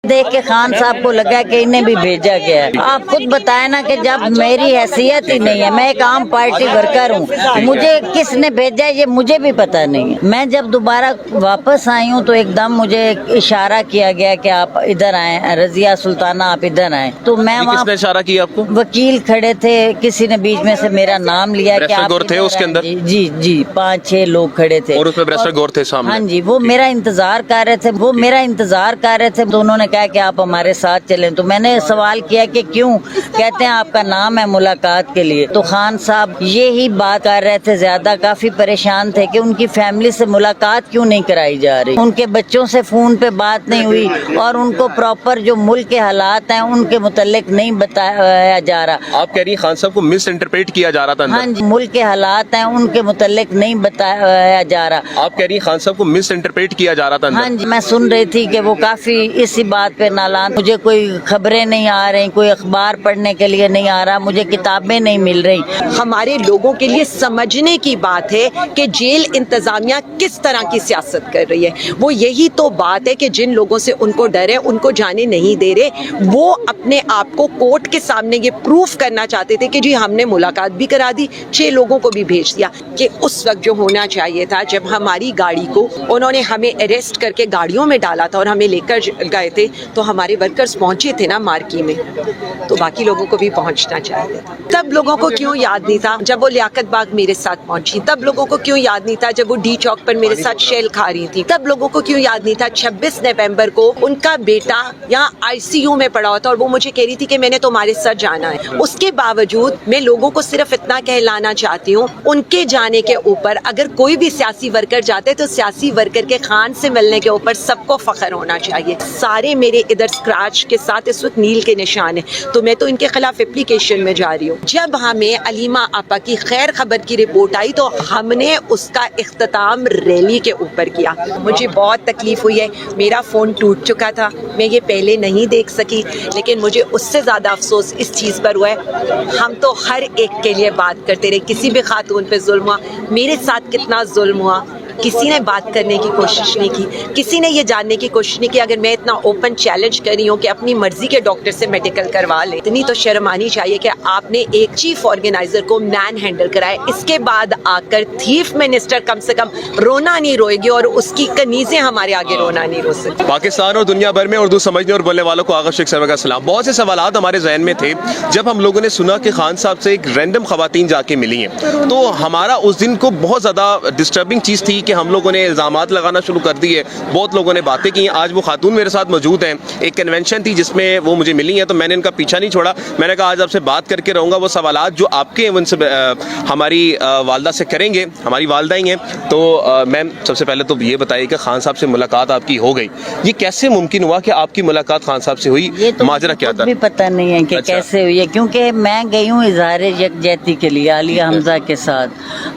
देख के खान साहब को लगा कि इन्हें भी भेजा गया है। आप खुद बताए ना कि जब मेरी हैसियत ही नहीं है, मैं एक आम पार्टी वर्कर हूँ, मुझे किसने भेजा है ये मुझे भी पता नहीं है। मैं जब दोबारा वापस आई हूँ तो एकदम मुझे इशारा किया गया कि आप इधर आए, रजिया सुल्ताना आप इधर आए। तो मैं वहाँ, किसने इशारा किया आपको? वकील खड़े थे, किसी ने बीच में से मेरा नाम लिया कि आप गौर थे उसके अंदर? जी जी 5-6 लोग खड़े थे और उसमें ब्रेस्टर गौर थे सामने? हाँ जी, वो मेरा इंतजार कर रहे थे, तो उन्होंने कहा कि आप हमारे साथ चलें। तो मैंने सवाल किया कि क्यों? कहते हैं आपका नाम है मुलाकात के लिए। तो खान साहब ये ही बात कर रहे थे, ज्यादा काफी परेशान थे कि उनकी फैमिली से मुलाकात क्यों नहीं कराई जा रही, उनके बच्चों से फोन पे बात नहीं हुई और उनको प्रॉपर जो मुल्क के हालात हैं उनके मुतालिक नहीं बताया जा रहा। आप कह रही हैं खान साहब को मिस इंटरप्रेट किया जा रहा था अंदर? हाँ जी, मुल्क के हालात हैं उनके मुतालिक नहीं बताया जा रहा। आप कह रही हैं खान साहब को मिस इंटरप्रेट किया जा रहा था अंदर? हाँ जी, मैं सुन रही थी कि वो काफी इसी बात पे नालान, मुझे कोई खबरें नहीं आ रही, कोई अखबार पढ़ने के लिए नहीं आ रहा, मुझे किताबें नहीं मिल रही। हमारे लोगों के लिए समझने की बात है कि जेल इंतजामिया किस तरह की सियासत कर रही है। वो यही तो बात है कि जिन लोगों से उनको डर है उनको जाने नहीं दे रहे। वो अपने आप को कोर्ट के सामने ये प्रूफ करना चाहते थे कि जी हमने मुलाकात भी करा दी, 6 लोगों को भी भेज दिया। कि उस वक्त जो होना चाहिए था, जब हमारी गाड़ी को उन्होंने हमें अरेस्ट करके गाड़ियों में डाला था और हमें लेकर गए थे, तो हमारे वर्कर्स पहुंचे थे ना मार्की में, तो बाकी लोगों को भी पहुंचना चाहिए था। तब लोगों को क्यों याद नहीं था जब वो लियाकत बाग मेरे साथ पहुंची? तब लोगों को क्यों याद नहीं था जब वो डी चौक पर मेरे साथ शेल खा रही थी? तब लोगों को क्यों याद नहीं था 26 नवंबर को उनका बेटा यहाँ ICU में पड़ा हुआ था और वो मुझे कह रही थी कि मैंने तुम्हारे साथ जाना है। उसके बावजूद मैं लोगों को सिर्फ इतना कहलाना चाहती हूँ, उनके जाने के ऊपर अगर कोई भी सियासी वर्कर जाते तो सियासी वर्कर के खान से मिलने के ऊपर सबको फख्र होना चाहिए। सारे मेरे इधर स्क्रैच के साथ इस वक्त नील के निशान है, तो मैं तो इनके खिलाफ एप्लीकेशन में जा रही हूँ। जब हमें अलीमा आपा की खैर खबर की रिपोर्ट आई तो हमने उसका इख्तिताम रैली के ऊपर किया। मुझे बहुत तकलीफ हुई है, मेरा फ़ोन टूट चुका था, मैं ये पहले नहीं देख सकी, लेकिन मुझे उससे ज़्यादा अफसोस इस चीज़ पर हुआ है, हम तो हर एक के लिए बात करते रहे, किसी भी खातून पे जुल्म हुआ, मेरे साथ कितना जुल्म हुआ, किसी ने बात करने की कोशिश नहीं की, किसी ने ये जानने की कोशिश नहीं की। अगर मैं इतना ओपन चैलेंज कर रही हूँ कि अपनी मर्जी के डॉक्टर से मेडिकल करवा ले, इतनी तो शर्म आनी चाहिए कि आपने एक चीफ ऑर्गेनाइजर को मैन हैंडल कराया। इसके बाद आकर थीफ मिनिस्टर कम से कम रोना नहीं रोएगी और उसकी कनीजें हमारे आगे रोना नहीं रो सकती। पाकिस्तान और दुनिया भर में उर्दू समझने और बोलने वालों को आगा शेख सरवर का सलाम। बहुत से सवालात हमारे जहन में थे जब हम लोगों ने सुना कि खान साहब से एक रैंडम खवातीन जाके मिली हैं, तो हमारा उस दिन को बहुत ज़्यादा डिस्टर्बिंग चीज़ थी कि हम लोगों ने इल्ज़ामात लगाना शुरू कर दिए, बहुत लोगों ने बातें की। आज वो खातून मेरे साथ मौजूद हैं, एक कन्वेंशन थी जिसमें वो मुझे मिली हैं, तो मैंने इनका पीछा नहीं छोड़ा। मैंने कहा आज आपसे बात करके रहूँगा, वो सवालात जो आपके उनसे हमारी वालदा से करेंगे, हमारी वालदा ही हैं। तो मैम सबसे पहले तो ये बताइए कि खान साहब से मुलाकात आपकी हो गई, ये कैसे मुमकिन हुआ कि आपकी मुलाकात खान साहब से हुई? ये तो माजरा क्या था? भी पता नहीं है कि कैसे हुई है, क्योंकि मैं गई हूँ इजहार यकजहती के लिए आलिया हमजा के साथ।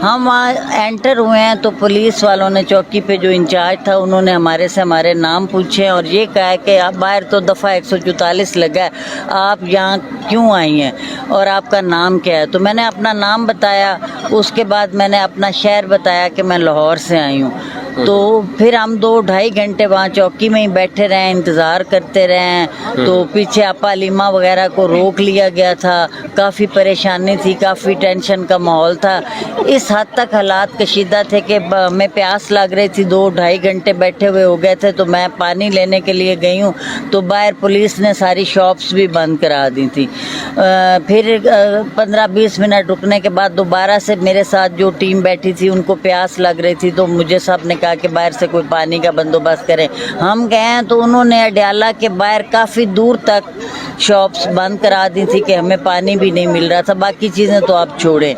हम वहाँ एंटर हुए हैं तो पुलिस वालों ने, चौकी पे जो इंचार्ज था, उन्होंने हमारे से हमारे नाम पूछे और ये कहा कि आप बाहर तो दफ़ा 144 लगा है, आप यहाँ क्यों आई हैं और आपका नाम क्या है? तो मैंने अपना नाम बताया, उसके बाद मैंने अपना शहर बताया कि मैं लाहौर से आई हूँ। तो फिर हम 2-2.5 घंटे वहाँ चौकी में ही बैठे रहे, इंतज़ार करते रहे। तो पीछे आपा अलीमा वगैरह को रोक लिया गया था, काफ़ी परेशानी थी, काफ़ी टेंशन का माहौल था। इस हद तक हालात कशीदा थे कि मैं प्यास लग रही थी, 2-2.5 घंटे बैठे हुए हो गए थे। तो मैं पानी लेने के लिए गई हूँ तो बाहर पुलिस ने सारी शॉप्स भी बंद करा दी थी। फिर 15-20 मिनट रुकने के बाद दोबारा से मेरे साथ जो टीम बैठी थी उनको प्यास लग रही थी, तो मुझे सब ने कहा कि बाहर से कोई पानी का बंदोबस्त करें। हम गए हैं तो उन्होंने अडयाला के बाहर काफ़ी दूर तक शॉप्स बंद करा दी थी कि हमें पानी भी नहीं मिल रहा था, बाकी चीज़ें तो आप छोड़ें।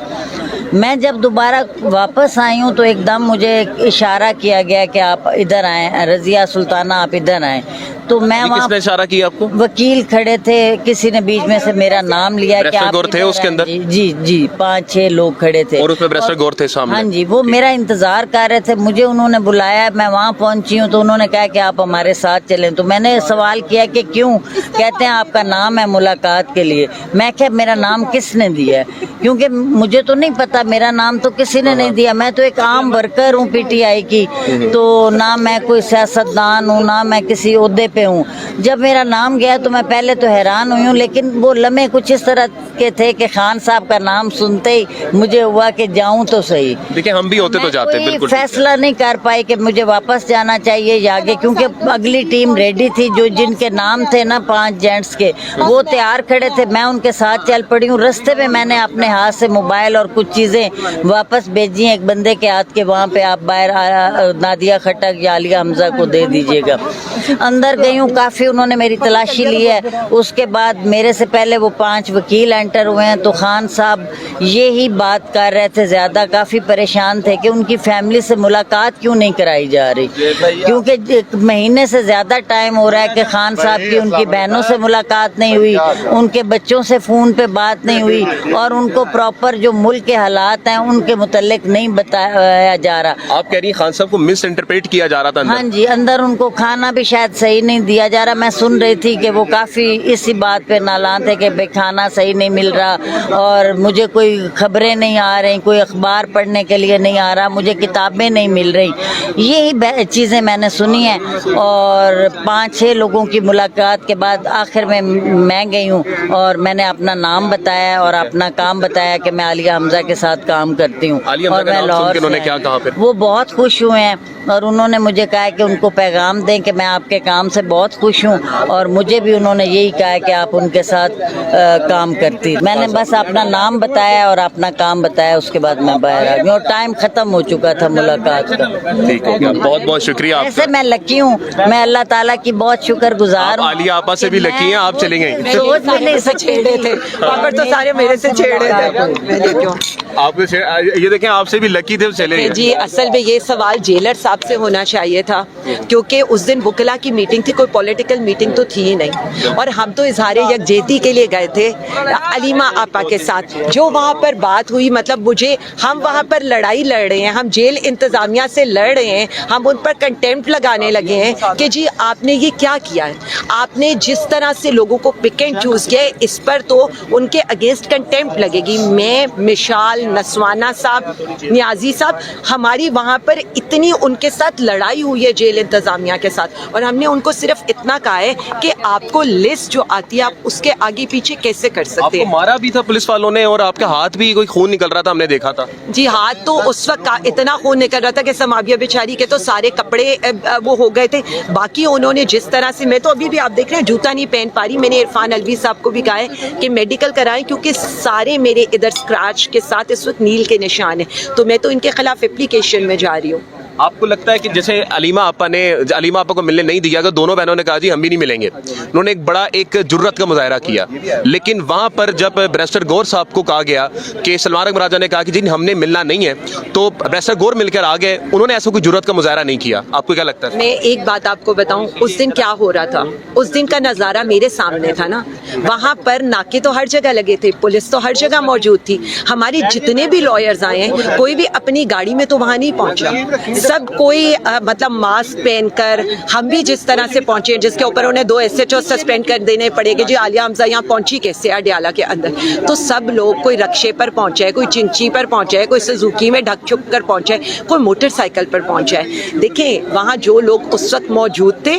मैं जब दोबारा वापस आई हूँ तो एकदम मुझे इशारा किया गया कि आप इधर आए, रजिया सुल्ताना आप इधर आए। तो मैं वहाँ, किसने इशारा किया आपको? वकील खड़े थे, किसी ने बीच में से मेरा नाम लिया कि आप गौर थे उसके अंदर? जी 5-6 लोग खड़े थे और उसमें ब्रेस्टर गौर थे सामने? हाँ जी, वो मेरा इंतजार कर रहे थे, मुझे उन्होंने बुलाया, मैं वहाँ पहुंची हूँ तो उन्होंने कहा कि आप हमारे साथ चलें। तो मैंने सवाल किया कि क्यों? कहते हैं आपका नाम है मुलाकात के लिए। मैं क्या, मेरा नाम किसने दिया है? क्योंकि मुझे तो नहीं पता, मेरा नाम तो किसी ने नहीं दिया, मैं तो एक आम वर्कर हूँ PTI की, तो ना मैं कोई सियासतदान हूँ, ना मैं किसी ओहदे पे पे हूँ। जब मेरा नाम गया तो मैं पहले तो हैरान हुई हूँ, लेकिन वो लम्हे कुछ इस तरह के थे कि खान साहब का नाम सुनते ही मुझे हुआ कि जाऊँ तो सही। देखिए हम भी होते तो जाते, कोई बिल्कुल फैसला नहीं कर पाई कि मुझे वापस जाना चाहिए या आगे, क्योंकि अगली टीम रेडी थी, जो जिनके नाम थे ना 5 जेंट्स के, वो तैयार खड़े थे, मैं उनके साथ चल पड़ी हूँ। रास्ते में मैंने अपने हाथ से मोबाइल और कुछ चीज़ें वापस भेजी हैं एक बंदे के हाथ के, वहाँ पे आप बाहर नादिया खट्टक या आलिया हमजा को दे दीजिएगा। अंदर गई हूँ, काफ़ी उन्होंने मेरी तलाशी ली है। उसके बाद मेरे से पहले वो 5 वकील एंटर हुए हैं, तो खान साहब ये ही बात कर रहे थे, ज़्यादा काफ़ी परेशान थे कि उनकी फैमिली से मुलाकात क्यों नहीं कराई जा रही, क्योंकि 1 महीने से ज़्यादा टाइम हो रहा है कि खान साहब की उनकी बहनों से मुलाकात नहीं हुई, उनके बच्चों से फ़ोन पे बात नहीं हुई, और उनको प्रॉपर जो मुल्क के हालात हैं उनके मुतल्लिक नहीं बताया जा रहा। आप कह रही हैं खान साहब को मिस इंटरप्रेट किया जा रहा था अंदर? हाँ जी, अंदर उनको खाना भी शायद सही नहीं दिया जा रहा। मैं सुन रही थी कि वो काफ़ी इसी बात पे नालान थे कि भाई खाना सही नहीं मिल रहा और मुझे कोई खबरें नहीं आ रही, कोई अखबार पढ़ने के लिए नहीं आ रहा, मुझे किताबें नहीं मिल रही। यही चीज़ें मैंने सुनी हैं, और 5-6 लोगों की मुलाकात के बाद आखिर में मैं गई हूँ और मैंने अपना नाम बताया और अपना काम बताया कि मैं आलिया हमजा के साथ काम करती हूँ। आलिया हमजा और का मैं नाम सुन लाहौर के उन्होंने से क्या आई। कहा फिर? वो बहुत खुश हुए हैं और उन्होंने मुझे कहा कि उनको पैगाम दें कि मैं आपके काम से बहुत खुश हूँ, और मुझे भी उन्होंने यही कहा कि आप उनके साथ काम करती। मैंने बस अपना नाम बताया और अपना काम बताया, उसके बाद मैं बाहर आ गई और टाइम ख़त्म हो चुका था मुलाकात का। ठीक हो गया, बहुत बहुत शुक्रिया ऐसे आपका। मैं लकी हूँ, मैं अल्लाह ताला की बहुत शुक्रगुजार आप हूँ। आलिया आपा से भी लकी हैं, आप चली गई। सोच भी नहीं सकती छेड़े थे वहाँ पर, तो सारे मेरे से छेड़े थे, मैंने क्यों? आपको ये देखें, आपसे भी लकी थे, चले गए। जी, असल में ये सवाल जेलर साहब से होना चाहिए था, क्योंकि उस दिन वकला की मीटिंग थी, कोई पॉलिटिकल मीटिंग तो थी ही नहीं, और हम तो इजहार यकजहती के लिए गए थे अलीमा आपा के साथ। जो वहाँ पर बात हुई, मतलब मुझे, हम वहाँ पर लड़ाई लड़ रहे हैं, हम जेल इंतज़ामिया से लड़ रहे हैं, हम उन पर कंटेम्प्ट लगाने लगे हैं कि जी आपने ये क्या किया है, आपने जिस तरह से लोगों को पिक एंड चूज़ किया है, इस पर तो उनके अगेंस्ट कंटेम्प्ट लगेगी। मैं, मिशाल, नसवाना साहब, नियाजी साहब, हमारी वहाँ पर इतनी उनके साथ लड़ाई हुई है जेल इंतज़ामिया के साथ, और हमने उनको सिर्फ इतना कहा है कि आपको लिस्ट जो आती है आप उसके आगे पीछे कैसे कर सकते आपको हैं। मारा भी था पुलिस वालों ने, और आपके हाथ भी कोई खून निकल रहा था, हमने देखा था। जी, हाथ तो उस वक्त इतना खून निकल रहा था कि समाविया बेचारी के तो सारे कपड़े वो हो गए थे। बाकी उन्होंने जिस तरह से, मैं तो अभी भी आप देख रहे हैं जूता नहीं पहन पा रही, मैंने इरफान अलवी साहब को भी कहा है कि मेडिकल कराएं, क्योंकि सारे मेरे इधर स्क्रैच के साथ इस वक्त नील के निशान हैं, तो मैं तो इनके खिलाफ एप्लीकेशन में जा रही हूँ। आपको लगता है कि जैसे अलीमा आपा को मिलने नहीं दिया, अगर दोनों बहनों ने कहा जी हम भी नहीं मिलेंगे, उन्होंने एक बड़ा एक जुर्रत का मुजाहरा किया, लेकिन वहां पर जब बैरिस्टर गौर साहब को कहा गया कि सलमान अकबर राजा ने कहा कि जी हमने मिलना नहीं है, तो बैरिस्टर गौर मिलकर आ गए, उन्होंने ऐसा कोई जुर्रत का मुजाहरा नहीं किया। आपको क्या लगता है? मैं एक बात आपको बताऊं, उस दिन क्या हो रहा था, उस दिन का नज़ारा मेरे सामने था ना। वहाँ पर नाके तो हर जगह लगे थे, पुलिस तो हर जगह मौजूद थी, हमारे जितने भी लॉयर्स आए हैं कोई भी अपनी गाड़ी में तो वहाँ नहीं पहुँचा, सब कोई मतलब मास्क पहनकर, हम भी जिस तरह से पहुँचे, जिसके ऊपर उन्हें 2 SHO सस्पेंड कर देने पड़ेंगे। जी आलिया हमजा यहाँ पहुँची कैसे अडयाला के अंदर, तो सब लोग, कोई रक्शे पर पहुँचा है, कोई चिंची पर पहुँचा है, कोई सुजुकी में ढक छुप कर पहुँचा है, कोई मोटरसाइकिल पर पहुँचा है। देखें वहाँ जो लोग उस वक्त मौजूद थे,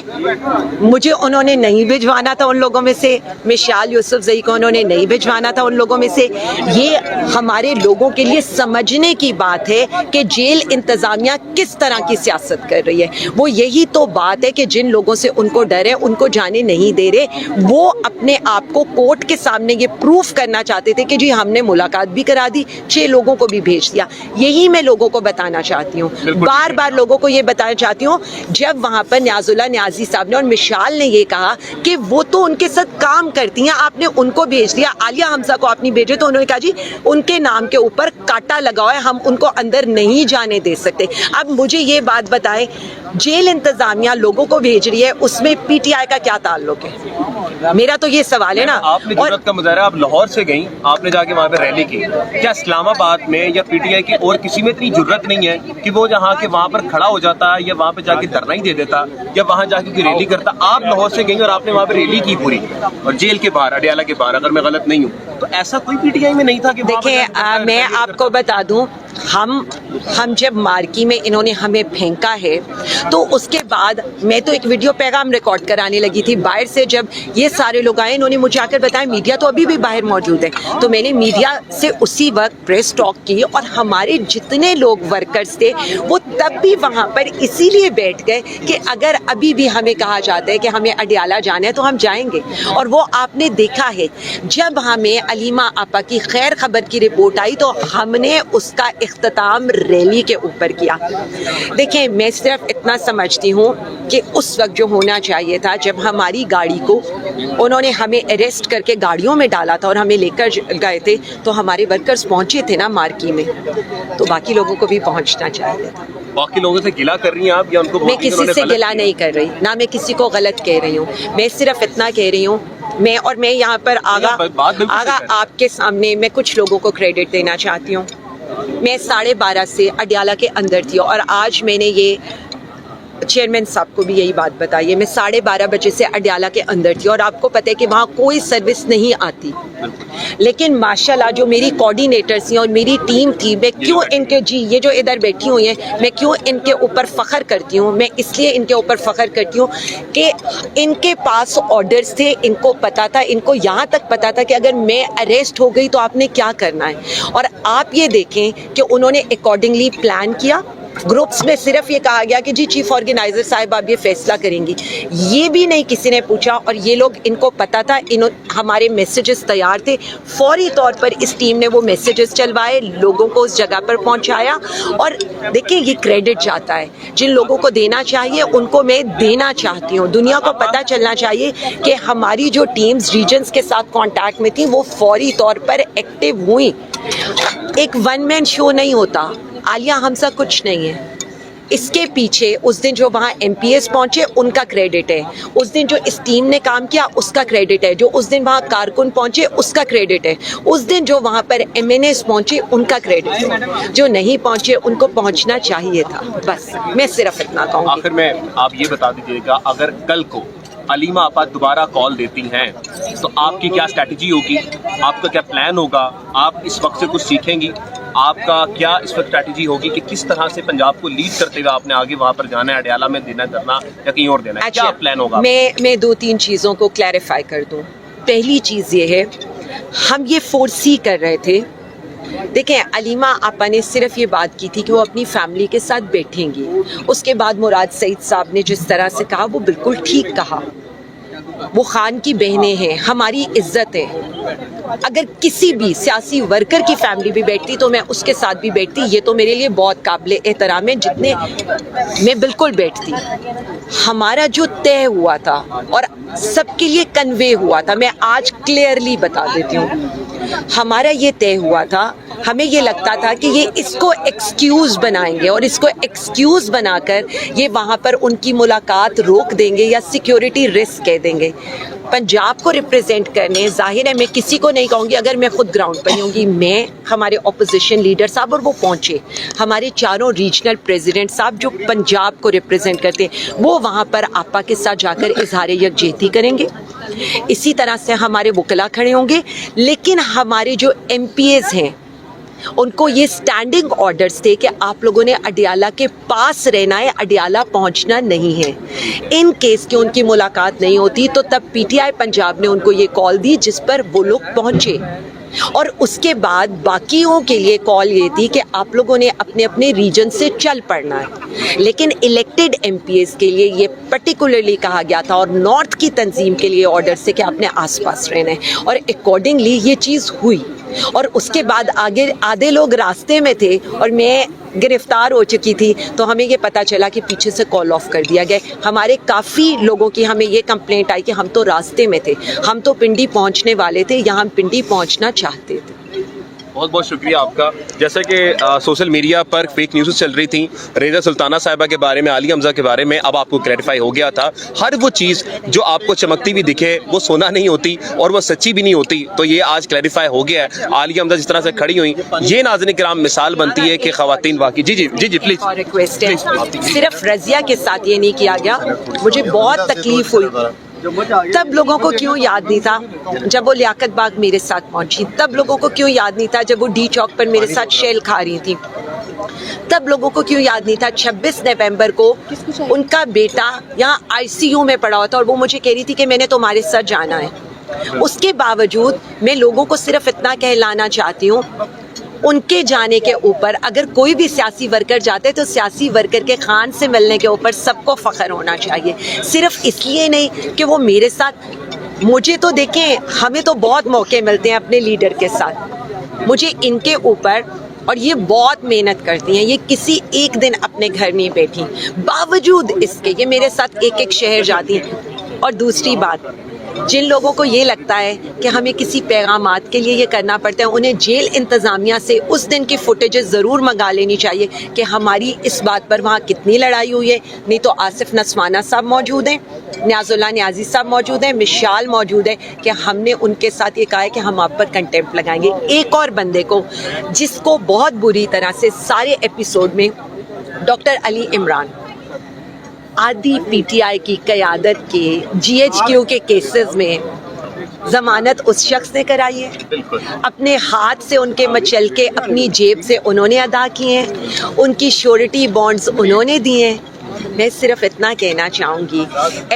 मुझे उन्होंने नहीं भिजवाना था उन लोगों में से, मिशाल यूसुफजई को उन्होंने नहीं भिजवाना था उन लोगों में से। ये हमारे लोगों के लिए समझने की बात है कि जेल इंतज़ामिया किस तरह की सियासत कर रही है। वो यही तो बात है कि जिन लोगों से उनको डर है, उनको जाने नहीं दे रहे, वो अपने आप को कोर्ट के सामने ये प्रूफ करना चाहते थे कि जी हमने मुलाकात भी करा दी, 6 लोगों को भी भेज दिया। यही मैं लोगों को बताना चाहती हूँ, बार बार लोगों को ये बताना चाहती हूँ। जब वहाँ पर न्याजुल्लाह न्याजी साहब ने और मिशाल ने ये कहा कि वो तो उनके साथ काम करती हैं, आपने उनको भेज दिया, आलिया हमजा को आपने भेजे, तो उन्होंने कहा जी उनके नाम के ऊपर कांटा लगा हुआ है, हम उनको अंदर नहीं जाने दे सकते। अब मुझे ये बात बताएं, जेल इंतजामिया लोगों को भेज रही है, उसमें PTI का क्या ताल्लुक है? मेरा तो ये सवाल है ना। आपने जुर्रत का मुजाहरा, आप लाहौर से गई, आपने जाके वहाँ पे रैली की, क्या इस्लामाबाद में या PTI की और किसी में इतनी जुर्रत नहीं है कि वो जहाँ के वहाँ पर खड़ा हो जाता या वहाँ पे जाके धरना ही दे देता या वहाँ जाके कोई रैली करता? आप लाहौर से गई और आपने वहाँ पे रैली की पूरी, और जेल के बाहर, अडयाला के बाहर, अगर मैं गलत नहीं हूँ, तो ऐसा कोई PTI में नहीं था कि देखिए मैं आपको बता दूं, हम जब मार्की में इन्होंने हमें फेंका है तो उसके बाद मैं तो एक वीडियो पैगाम रिकॉर्ड कराने लगी थी बाहर से। जब ये सारे लोग आए इन्होंने मुझे आकर बताया मीडिया तो अभी भी बाहर मौजूद है, तो मैंने मीडिया से उसी वक्त प्रेस टॉक की और हमारे जितने लोग वर्कर्स थे वो तब भी वहाँ पर इसीलिए बैठ गए कि अगर अभी भी हमें कहा जाता है कि हमें अडियाला जाना है तो हम जाएंगे। और वो आपने देखा है जब हमें अलीमा आपा की खैर खबर की रिपोर्ट आई तो हमने उसका इख्तिताम रैली के ऊपर किया। देखिए मैं सिर्फ इतना समझती हूँ कि उस वक्त जो होना चाहिए था जब हमारी गाड़ी को उन्होंने हमें अरेस्ट करके गाड़ियों में डाला था और हमें लेकर गए थे तो हमारे वर्कर्स पहुँचे थे ना मार्की में, तो बाकी लोगों को भी पहुँचना चाहिए था। बाकी लोगों से गिला कर रही हैं आप या उनको? मैं किसी से गिला नहीं कर रही, ना मैं किसी को गलत कह रही हूँ, मैं सिर्फ इतना कह रही हूँ मैं यहाँ पर आगा आपके सामने मैं कुछ लोगों को क्रेडिट देना चाहती हूँ। मैं 12:30 से अडियाला के अंदर थी और आज मैंने ये चेयरमैन साहब को भी यही बात बताई है, मैं 12:30 बजे से अडियाला के अंदर थी और आपको पता है कि वहाँ कोई सर्विस नहीं आती, लेकिन माशाल्लाह जो मेरी कोऑर्डिनेटर्स थी और मेरी टीम थी, मैं क्यों इनके ये जो इधर बैठी हुई हैं मैं क्यों इनके ऊपर फ़ख्र करती हूँ? मैं इसलिए इनके ऊपर फ़ख्र करती हूँ कि इनके पास ऑर्डर्स थे, इनको पता था, इनको यहाँ तक पता था कि अगर मैं अरेस्ट हो गई तो आपने क्या करना है। और आप ये देखें कि उन्होंने अकॉर्डिंगली प्लान किया। ग्रुप्स में सिर्फ ये कहा गया कि जी चीफ ऑर्गेनाइजर साहब आप ये फैसला करेंगी, ये भी नहीं किसी ने पूछा। और ये लोग इनको पता था, हमारे मैसेजेस तैयार थे, फौरी तौर पर इस टीम ने वो मैसेजेस चलवाए, लोगों को उस जगह पर पहुंचाया। और देखिए ये क्रेडिट जाता है, जिन लोगों को देना चाहिए उनको मैं देना चाहती हूँ। दुनिया को पता चलना चाहिए कि हमारी जो टीम्स रीजन्स के साथ कॉन्टैक्ट में थी वो फौरी तौर पर एक्टिव हुई। एक वन मैन शो नहीं होता, आलिया हमसा कुछ नहीं है। इसके पीछे उस दिन जो वहाँ MPs पहुँचे उनका क्रेडिट है, उस दिन जो इस टीम ने काम किया उसका क्रेडिट है, जो उस दिन वहाँ कारकुन पहुँचे उसका क्रेडिट है, उस दिन जो वहाँ पर MNAs पहुँचे उनका क्रेडिट है, जो नहीं पहुँचे उनको पहुँचना चाहिए था। बस मैं सिर्फ इतना कहूँगी। आखिर में आप ये बता दीजिएगा, अगर कल को अलीमा आपा दोबारा कॉल देती हैं तो आपकी क्या स्ट्रैटेजी होगी, आपका क्या प्लान होगा, आप इस वक्त से कुछ सीखेंगी, आपका क्या इस वक्त स्ट्रैटेजी होगी कि किस तरह से पंजाब को लीड करते हुए आपने आगे वहाँ पर जाना है, अडियाला में देना करना या कहीं और देना है? क्या प्लान होगा? मैं 2-3 चीज़ों को क्लैरिफाई कर दूँ। पहली चीज़ ये है, हम ये फोर्सी कर रहे थे। देखें अलीमा आपा ने सिर्फ ये बात की थी कि वो अपनी फैमिली के साथ बैठेंगी। उसके बाद मुराद सईद साहब ने जिस तरह से कहा वो बिल्कुल ठीक कहा, वो खान की बहनें हैं, हमारी इज्जत है। अगर किसी भी सियासी वर्कर की फैमिली भी बैठती तो मैं उसके साथ भी बैठती, ये तो मेरे लिए बहुत काबिल एहतराम है, जितने मैं बिल्कुल बैठती। हमारा जो तय हुआ था और सबके लिए कन्वे हुआ था, मैं आज क्लियरली बता देती हूँ, हमारा ये तय हुआ था, हमें ये लगता था कि ये इसको एक्सक्यूज़ बनाएंगे और इसको एक्सक्यूज़ बनाकर ये वहाँ पर उनकी मुलाकात रोक देंगे या सिक्योरिटी रिस्क कह देंगे। पंजाब को रिप्रेजेंट करने, जाहिर है मैं किसी को नहीं कहूँगी, अगर मैं खुद ग्राउंड पर नहीं होंगी, मैं, हमारे ऑपोजिशन लीडर साहब, और वो पहुँचे, हमारे चारों रीजनल प्रेसिडेंट साहब जो पंजाब को रिप्रेजेंट करते हैं, वो वहाँ पर आपा के साथ जाकर इजहार यकजहती करेंगे। इसी तरह से हमारे वकला खड़े होंगे, लेकिन हमारे जो MPs हैं उनको ये स्टैंडिंग ऑर्डर्स थे कि आप लोगों ने अडियाला के पास रहना है, अडियाला पहुंचना नहीं है। इन केस की उनकी मुलाकात नहीं होती तो तब PTI पंजाब ने उनको ये कॉल दी जिस पर वो लोग पहुंचे, और उसके बाद बाकियों के लिए कॉल ये थी कि आप लोगों ने अपने अपने रीजन से चल पड़ना है। लेकिन इलेक्टेड MPs के लिए ये पर्टिकुलरली कहा गया था और नॉर्थ की तंजीम के लिए ऑर्डर से कि आपने आसपास रहना है, और अकॉर्डिंगली ये चीज़ हुई। और उसके बाद आगे आधे लोग रास्ते में थे और मैं गिरफ्तार हो चुकी थी, तो हमें ये पता चला कि पीछे से कॉल ऑफ कर दिया गया। हमारे काफ़ी लोगों की हमें ये कंप्लेंट आई कि हम तो रास्ते में थे, हम तो पिंडी पहुंचने वाले थे, यहाँ हम पिंडी पहुंचना चाहते थे। बहुत बहुत शुक्रिया आपका। जैसा कि सोशल मीडिया पर फेक न्यूज़ चल रही थी रेजा सुल्ताना साहिबा के बारे में, आलिया हमजा के बारे में, अब आपको क्लैरिफाई हो गया था। हर वो चीज़ जो आपको चमकती भी दिखे वो सोना नहीं होती और वो सच्ची भी नहीं होती, तो ये आज क्लैरिफाई हो गया है। आलिया हमजा जिस तरह से खड़ी हुई, ये नाज़रीन किराम मिसाल बनती है कि ख़वातीन वाकई जी जी जी जी प्लीज़। और रिक्वेस्ट है, सिर्फ रज़िया के साथ ये नहीं किया गया, मुझे बहुत तकलीफ हुई। तब लोगों को क्यों याद नहीं था जब वो लियाकत बाग मेरे साथ पहुंची? तब लोगों को क्यों याद नहीं था जब वो D चौक पर मेरे साथ शेल खा रही थी? तब लोगों को क्यों याद नहीं था? 26 नवंबर को उनका बेटा यहाँ ICU में पड़ा हुआ था और वो मुझे कह रही थी कि मैंने तुम्हारे साथ जाना है। उसके बावजूद मैं लोगों को सिर्फ इतना कहलाना चाहती हूँ, उनके जाने के ऊपर अगर कोई भी सियासी वर्कर जाते हैं तो सियासी वर्कर के खान से मिलने के ऊपर सबको फ़ख्र होना चाहिए, सिर्फ इसलिए नहीं कि वो मेरे साथ। मुझे तो देखें, हमें तो बहुत मौके मिलते हैं अपने लीडर के साथ, मुझे इनके ऊपर, और ये बहुत मेहनत करती हैं, ये किसी एक दिन अपने घर नहीं बैठी, बावजूद इसके ये मेरे साथ एक एक शहर जाती हैं। और दूसरी बात, जिन लोगों को ये लगता है कि हमें किसी पैगामात के लिए ये करना पड़ता है, उन्हें जेल इंतज़ामिया से उस दिन की फुटेजेस ज़रूर मंगा लेनी चाहिए कि हमारी इस बात पर वहाँ कितनी लड़ाई हुई है। नहीं तो आसिफ नसवाना साहब मौजूद हैं, न्याजुल्ला न्याजी साहब मौजूद हैं, मिशाल मौजूद है कि हमने उनके साथ ये कहा है कि हम आप पर कंटेम्प्ट लगाएंगे। एक और बंदे को जिसको बहुत बुरी तरह से सारे एपिसोड में डॉक्टर अली इमरान आदि PTI की क़यादत के GHQ के केसेस में ज़मानत उस शख्स ने कराई है, अपने हाथ से उनके मचल के अपनी जेब से उन्होंने अदा किए हैं, उनकी श्योरिटी बॉन्ड्स उन्होंने दिए हैं। मैं सिर्फ इतना कहना चाहूँगी,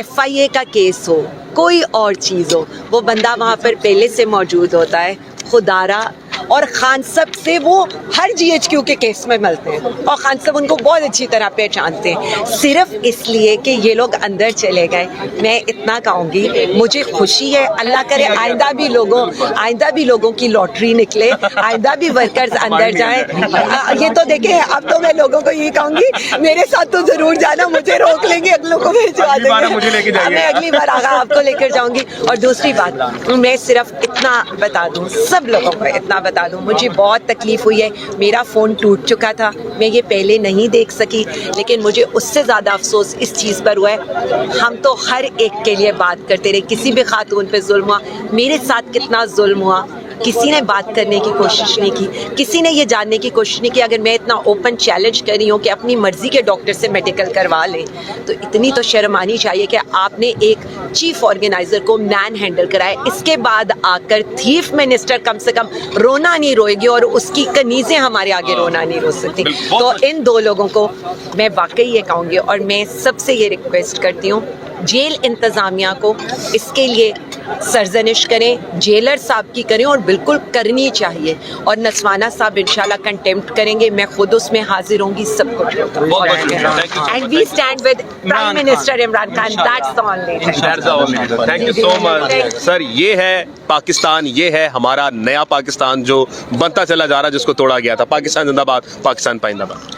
FIA का केस हो, कोई और चीज़ हो, वो बंदा वहाँ पर पहले से मौजूद होता है। खुदारा और खान साहब से वो हर GHQ के केस में मिलते हैं और खान साहब उनको बहुत अच्छी तरह पहचानते हैं। सिर्फ इसलिए कि ये लोग अंदर चले गए, मैं इतना कहूँगी, मुझे खुशी है, अल्लाह करे आइंदा भी लोगों की लॉटरी निकले, आइंदा भी वर्कर्स अंदर जाएं। ये तो देखें, अब तो मैं लोगों को ये कहूँगी, मेरे साथ तो ज़रूर जाना, मुझे रोक लेंगे, अगलों को भिजवा देंगे, मैं अगली बार आपको लेकर जाऊँगी। और दूसरी बात, मैं सिर्फ इतना बता दूँ, सब लोगों को इतना बता दूं, मुझे बहुत तकलीफ हुई है, मेरा फ़ोन टूट चुका था, मैं ये पहले नहीं देख सकी, लेकिन मुझे उससे ज़्यादा अफसोस इस चीज़ पर हुआ है, हम तो हर एक के लिए बात करते रहे, किसी भी खातून पे जुल्म हुआ, मेरे साथ कितना जुल्म हुआ, किसी ने बात करने की कोशिश नहीं की, किसी ने ये जानने की कोशिश नहीं की। अगर मैं इतना ओपन चैलेंज कर रही हूँ कि अपनी मर्ज़ी के डॉक्टर से मेडिकल करवा लें, तो इतनी तो शर्म आनी चाहिए कि आपने एक चीफ ऑर्गेनाइज़र को मैन हैंडल कराया, इसके बाद आकर थीफ मिनिस्टर कम से कम रोना नहीं रोएगी और उसकी कनीज़ें हमारे आगे रोना नहीं रो सकती। तो इन दो लोगों को मैं वाकई ये कहूँगी और मैं सबसे ये रिक्वेस्ट करती हूँ, जेल इंतज़ामिया को इसके लिए सरजनिश करें, जेलर साहब की करें और बिल्कुल करनी चाहिए, और नसवाना साहब इंशाल्लाह कंटेम्प्ट करेंगे, मैं खुद उसमें हाजिर होंगी, सब कुछ। And we stand with prime minister Imran Khan, that's the only. Thank you so much sir. ये है पाकिस्तान, ये है हमारा नया पाकिस्तान जो बनता चला जा रहा है, जिसको तोड़ा गया था। पाकिस्तान जिंदाबाद, पाकिस्तान पाइंदाबाद।